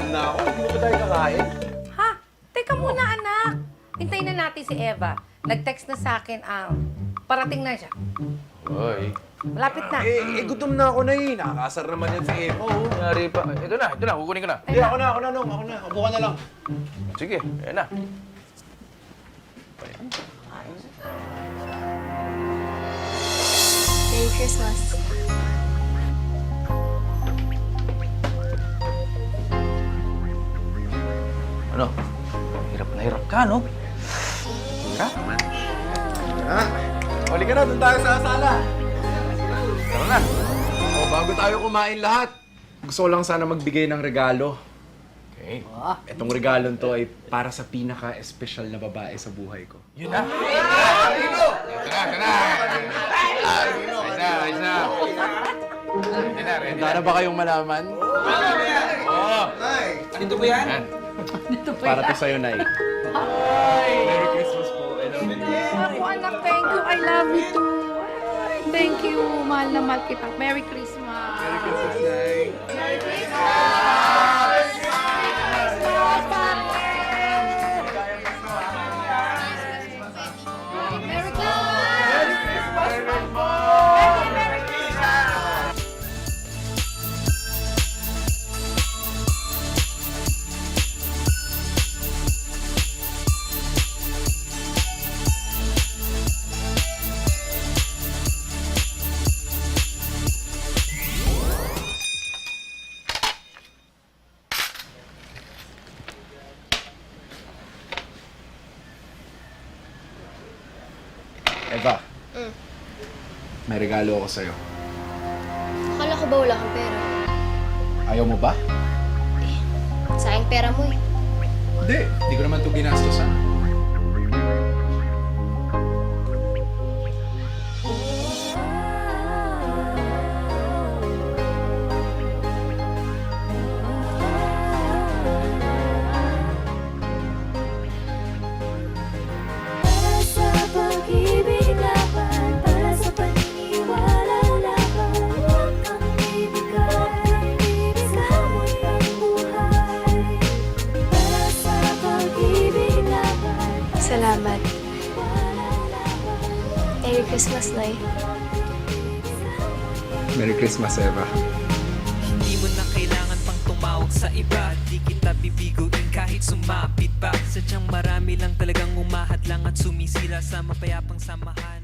Gutom na ako. Hindi mo ba tayo kakain? Ha? Teka muna, anak. Hintayin na natin si Eva. Nag-text na sa akin, parating na siya. Hoy. Malapit na. Gutom na ako na eh. Nakakasar naman yan si Eva, oh. Nangyari pa. Ito na. Kukunin ko na. Hindi, ako na, Nong. Ako na. Upo ka na lang. Sige, ayan na. Merry Christmas. Ano? Hirap na hirap ka, no? Hirap? Ha? Huli ka na, doon tayo sa sala. Tara na. O, bago tayo kumain lahat, gusto ko lang sana magbigay ng regalo. Okay. Itong regalon to ay para sa pinaka-espesyal na babae sa buhay ko. Yun na. Ito na. Ayos na. Ready Para ba kayong malaman? Oo. Andito ba yan? Yan. Para to sa'yo, Nay. Merry Christmas po. I love you. Ako, anak, thank you. I love you too. Ay, thank you. Mahal na mahal kita. Merry Christmas. Merry Christmas, Nay. Merry Christmas! Merry Christmas! Eva. May regalo ako sa'yo. Akala ko ba wala kang pera? Ayaw mo ba? Sayang pera mo eh. Hindi ko naman ito ginastosan. Para sa pag-ibig laban, para sa paniniwala laban, huwag kang ibigay sa hamon ng buhay. Para sa pag-ibig laban, Salamat. Merry Christmas, Nay. Merry Christmas, Eva. Hindi mo na kailangan pang tumawag sa iba. Di kita bibiguin kahit sumapit pa. Sadyang marami lang talagang umahad lang at sumisira sa mapayapang samahan.